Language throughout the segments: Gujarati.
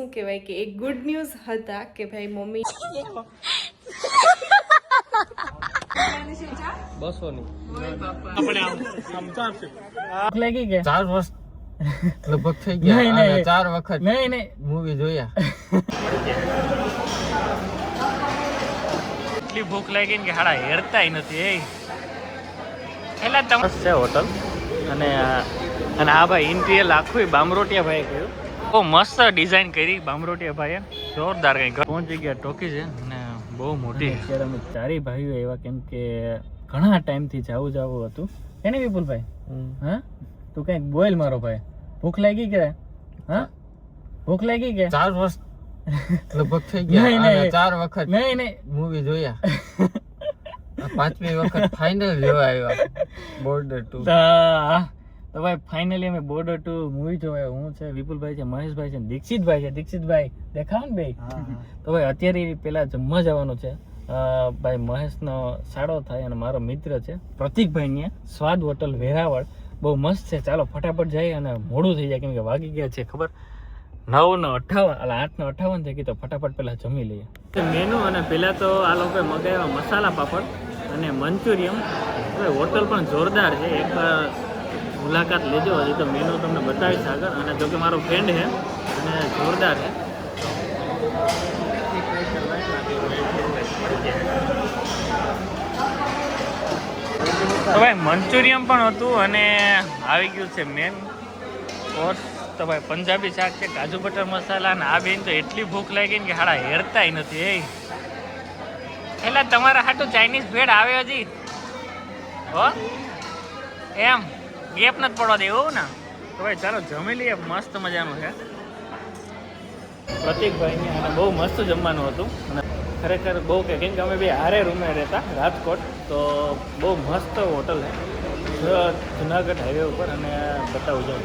શું કહેવાય કે એક ગુડ ન્યૂઝ હતા કે ભાઈ મમ્મી 200 ની આપણે આમ લાગી ગયા 4 વર્ષ લગભગ થઈ ગયા અને 4 વખત નહીં મૂવી જોયા. એટલી ભૂખ લાગી ને કે હાડા હેરતાય નથી. એ એટલે તમે છે હોટલ અને આ ભાઈ ઇન્ટિરિયર આખું બામરોટિયા ભાઈ કર્યું. બહુ મસ્ત ડિઝાઇન કરી બામરોટિયા ભાઈએ, જોરદાર. કઈ પહોંચી ગયા ટોકી છે ને બહુ મોટી. અત્યારે અમે ચારેય ભાઈઓ એવા કેમ કે ઘણા ટાઈમથી જવું હતું. એને વિપુલભાઈ હા તું કંઈક બોલ મારો ભાઈ. ભૂખ લાગી કે હા ભૂખ લાગી કે 4 વર્ષ લગભગ થઈ ગયા અને 4 વખત નહીં મૂવી જોયા. 5મી વખત ફાઇનલ જોવા આવ્યા બોર્ડર 2. તો ભાઈ ફાઇનલી અમે બોર્ડર 2 મૂવી જોવા. હું છે, વિપુલભાઈ છે, મહેશભાઈ છે, દીક્ષિતભાઈ છે. દીક્ષિતભાઈ દેખાવ ને ભાઈ. તો ભાઈ અત્યારે પેલા જમવા જવાનું છે. ભાઈ મહેશનો સાડો થાય અને મારો મિત્ર છે પ્રતિકભાઈ ને સ્વાદ હોટલ વેરાવળ. બહુ મસ્ત છે. ચાલો ફટાફટ જઈએ અને મોડું થઈ જાય કેમ કે વાગી ગયા છે ખબર 9:58 એટલે 8:58 થઈ ગઈ. તો ફટાફટ પેલા જમી લઈએ મેનુ. અને પેલા તો આ લોકોએ મગાવ્યા મસાલા પાપડ અને મંચુરિયમ. હોટલ પણ જોરદાર છે, એક મુલાકાત લેજો. હજી તો મેનુ તમને બતાવીશ આગળ. અને જો કે મારો ફ્રેન્ડ છે અને જોરદાર છે. તો ભાઈ મંચુરિયમ પણ હતું અને આવી ગયું છે મેન કોર્સ. તો ભાઈ પંજાબી શાક છે, કાજુ બટર મસાલા. અને આ બેન તો એટલી ભૂખ લાગી ને કે હાડા હેરતાય નથી. એ એટલે તમારા હાટું ચાઇનીઝ ભેળ આવે હજી હો એમ ગેપ નથી પડવા દે એવું ને. તો ભાઈ ચાલો જમી લઈએ. મસ્ત મજાનું છે પ્રતિકભાઈને અને બહુ મસ્ત જમવાનું હતું. અને ખરેખર બહુ કે કેમ કે અમે બે હારે રૂમે રહેતા રાજકોટ. તો બહુ મસ્ત હોટલ છે જુનાગઢ હાઈવે ઉપર. અને બતાવું છું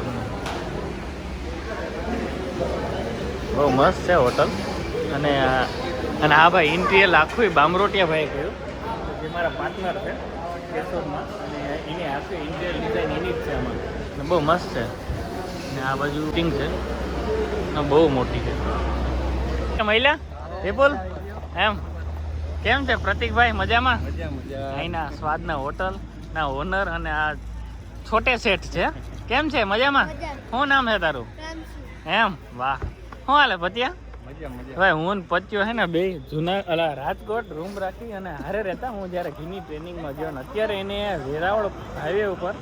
બહુ મસ્ત છે હોટલ. અને આ ભાઈ ઇન્ટિરિયર આખું બામરોટિયા ભાઈ કહ્યું જે મારા પાર્ટનર છે કેશોદમાં. અને એની આખી ઇન્ટિરિયર ડિઝાઇન એની જ છે આમાં. અને બહુ મસ્ત છે. અને આ બાજુ ટિંગ છે બહુ મોટી છે. મહિલા વિપુલ એમ કેમ છે પ્રતિકભાઈ? મજામાં? અહીંના સ્વાદના હોટલ ના ઓનર અને આ છોટે શેઠ છે. કેમ છે? મજામાં? શું નામ છે તારું? એમ વાહ. શું હાલે પત્યા? ભાઈ હું પત્યો હે ને બે જૂના રાજકોટ રૂમ રાખી અને હારે રહેતા. હું જ્યારે ઘીની ટ્રેનિંગમાં ગયો ને અત્યારે એને વેરાવળ હાઈવે ઉપર,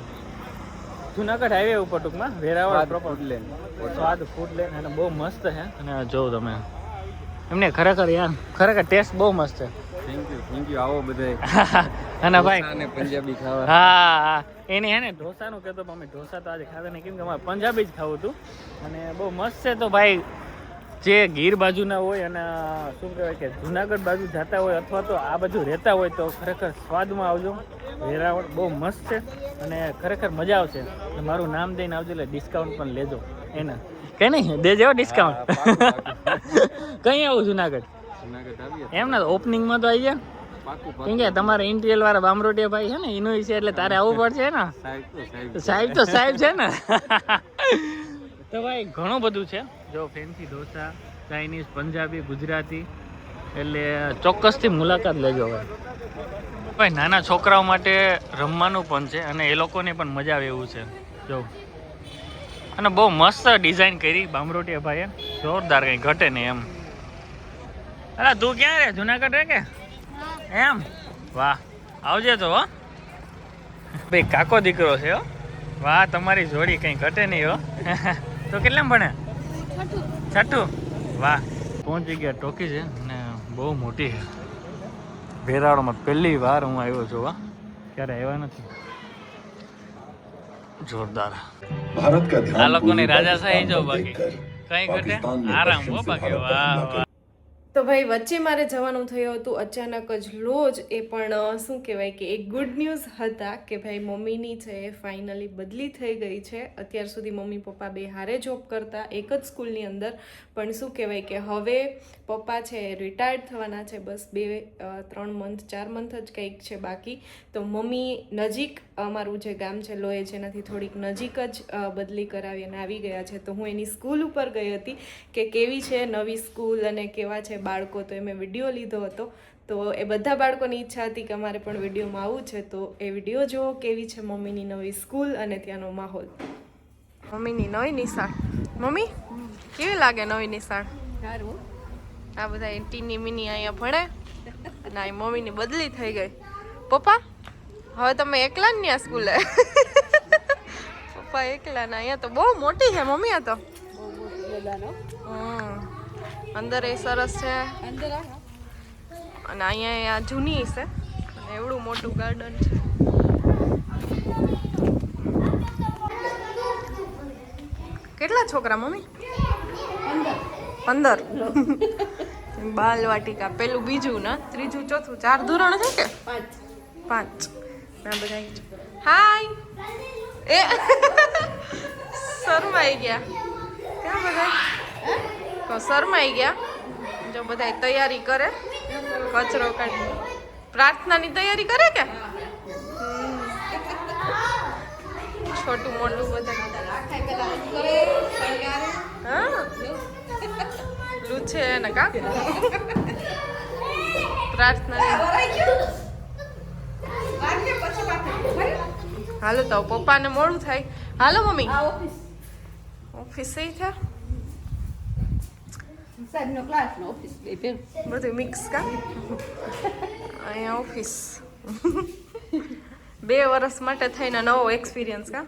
જુનાગઢ હાઈવે ઉપર ટૂંકમાં વેરાવળ પ્રોપર સ્વાદ ફૂડ લેન. અને બહુ મસ્ત છે. અને જોઉં તમે એમને ખરેખર યાર ખરેખર ટેસ્ટ બહુ મસ્ત છે. થેન્ક યુ આવો બધાય. અને ભાઈ પંજાબી ખાવા. હા એની હે ને ઢોસાનું કહેતો અમે ઢોસા તો આજે ખાતા નહીં કેમ કે અમારે પંજાબી જ ખાવું હતું. અને બહુ મસ્ત છે. તો ભાઈ જે ગીર બાજુના હોય અને શું કહેવાય કે જુનાગઢ બાજુ જતા હોય અથવા તો આ બાજુ રહેતા હોય તો ખરેખર સ્વાદમાં આવજો. વેરાવળ બહુ મસ્ત છે અને ખરેખર મજા આવશે. મારું નામ દઈને આવજો એટલે ડિસ્કાઉન્ટ પણ લેજો એના. કઈ નહીં દેજો ડિસ્કાઉન્ટ. કઈ આવું જુનાગઢ એમ ને ઓપનિંગમાં તો આવી જાય કેમ કે તમારે ઇન્ટિરિયર વાળા બામરોટિયા ભાઈ છે ને એનું છે એટલે તારે આવવું પડશે ને. સાહેબ તો સાહેબ છે ને. તો ભાઈ ઘણું બધું છે. જો ફેન્સી ઢોસા, ચાઇનીઝ, પંજાબી, ગુજરાતી એટલે ચોક્કસથી મુલાકાત લેજો. ભાઈ નાના છોકરાઓ માટે રમવાનું પણ છે અને એ લોકોને પણ મજા આવે એવું છે. જો અને બહુ મસ્ત ડિઝાઇન કરી બામરોટિયા ભાઈએ, જોરદાર. કંઈ ઘટે નહીં એમ. અરે તું ક્યાં રે? જુનાગઢ રે કે એમ? વાહ આવજે તો હો ભાઈ. કાકો દીકરો છે હો. વાહ તમારી જોડી કંઈ ઘટે નહીં હો. તો કેટલામ ભણે? છઠ્ઠું. વાહ. પહોંચી ગયા ટોકી છે ને બહુ મોટી છે. વેરાવળમાં પહેલી વાર હું આવ્યો છું. વાહ ક્યારે આવ્યા નથી. જોરદાર. આ લોકોની રાજાશાહી જો બાકી કઈ ઘટે આરામ હો બાકી. વાહ વાહ. તો ભાઈ વચ્ચે મારે જવાનું થયું હતું અચાનક જ લોજ એ પણ શું કહેવાય કે એક ગુડ ન્યૂઝ હતા કે ભાઈ મમ્મીની છે એ ફાઇનલી બદલી થઈ ગઈ છે. અત્યાર સુધી મમ્મી પપ્પા બે હારે જોબ કરતા એક જ સ્કૂલની અંદર, પણ શું કહેવાય કે હવે પપ્પા છે એ રિટાયર્ડ થવાના છે. બસ 3 મંથ 4 મંથ જ કંઈક છે બાકી. તો મમ્મી નજીક અમારું જે ગામ છે લોહે છે એનાથી થોડીક નજીક જ બદલી કરાવી અને આવી ગયા છે. તો હું એની સ્કૂલ ઉપર ગઈ હતી કે કેવી છે નવી સ્કૂલ અને કેવા છે બાળકો. તો એ મેં વિડીયો લીધો હતો. તો એ બધા બાળકોની ઈચ્છા હતી કે અમારે પણ વિડીયોમાં આવવું છે. તો એ વિડીયો જુઓ કેવી છે મમ્મીની નવી સ્કૂલ અને ત્યાંનો માહોલ. મમ્મીની નવી નિશાળ. મમ્મી કેવી લાગે નવી નિશાળ? સારું. આ બધા ટીની મિની અહીંયા ભણે અને આ મમ્મીની બદલી થઈ ગઈ. પપ્પા હવે તમે એકલા જ ત્યાં સ્કૂલે? પપ્પા એકલા ને અહીંયા તો બહુ મોટી છે મમ્મી. આ તો અંદર એ સરસ છે અને અહીંયા જૂની છે અને એવડું મોટું ગાર્ડન છે. કેટલા છોકરા મમ્મી? 15. બાલવાટિકા પેલું બીજું ને ત્રીજું ચોથું 4 ધોરણ છે કે 5? ના બધા હાય એ શરમાઈ ગયા. ક્યાં બધા શરમાઈ ગયા? જો બધા તૈયારી કરે, કચરો કાઢી પ્રાર્થનાની તૈયારી કરે કે છોટું મોટું બધા હા લૂછે ને કા પ્રાર્થના. હાલો તો પપ્પાને મોડું થાય. હાલો મમ્મી ઓફિસ છે બધું મિક્સ કા અહીંયા ઓફિસ. 2 વર્ષ માટે થઈને નવો એક્સપિરિયન્સ કા.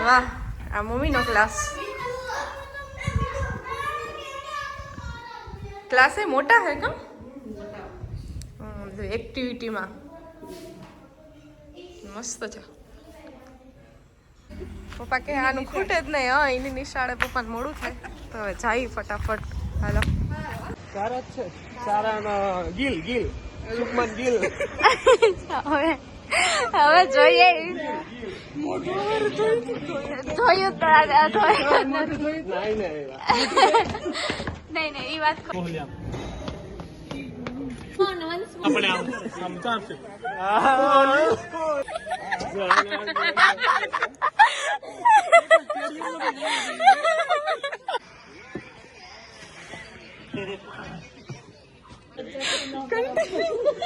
વાહ આ મમ્મીનો ક્લાસ એ મોટા હે કા એક્ટિવિટીમાં મસ્ત છે. પપ્પા કે આનું ખૂટે જ નહીં. હા એની નિશાળે પપ્પાને મોડું થાય તો હવે જાય ફટાફટ. હાલો સારા જ છે. સારાનો ગિલ સુકમન ગિલ. હવે જોઈએ નહીં એ વાત આપણે આમ ચાલશે.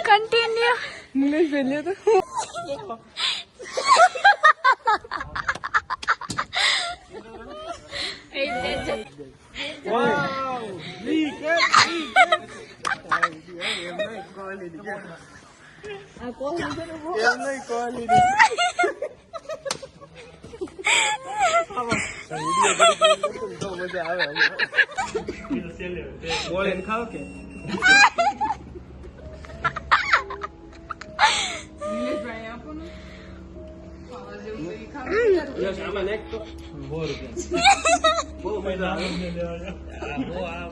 કન્ટિન્યુ ઇંગ્લિશ બોલ્યો તો ખાવ કે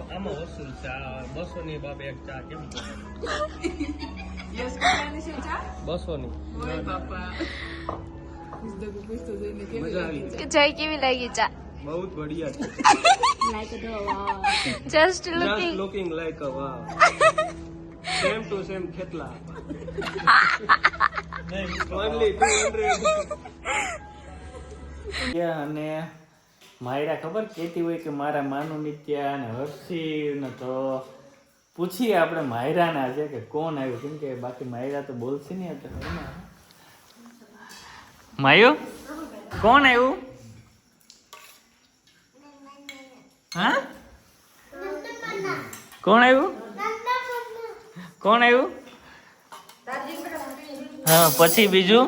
આમાં વસૂલ ચા 200 ની બાબે એક ચા કેમ 200 ની જય કેવી લાગી ચા? બહુ બઢિયા છે. Just looking like a wow. Same to same Khetla. Only 200. અને માયરા ખબર કહેતી હોય કે મારા માનું નિત્યા અને હર્ષી ને તો પૂછીએ આપણે માયરાના છે કે કોણ આવ્યું, કેમ કે બાકી માયરા તો બોલશે નહીં. એટલે માયુ કોણ આવ્યું? હા કોણ આવ્યું? કોણ આવ્યું? હા પછી બીજું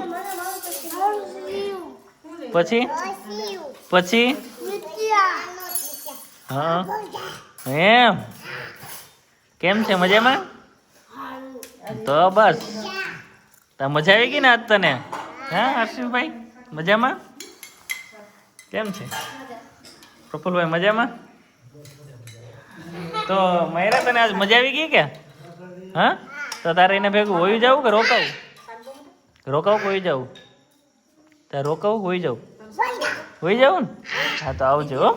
પછી હા એમ કેમ છે? મજામાં? તો બસ તો મજા આવી ગઈ ને આજ તને? હા હર્ષિભાઈ મજામાં? કેમ છે પ્રફુલભાઈ? મજામાં? તો મયરા તને આજ મજા આવી ગઈ કે હા તો તારે એને ભેગું હોઈ જવું કે રોકાવું કોઈ જવું તારે રોકાવું હોઈ જવું ને હા તો આવજો હો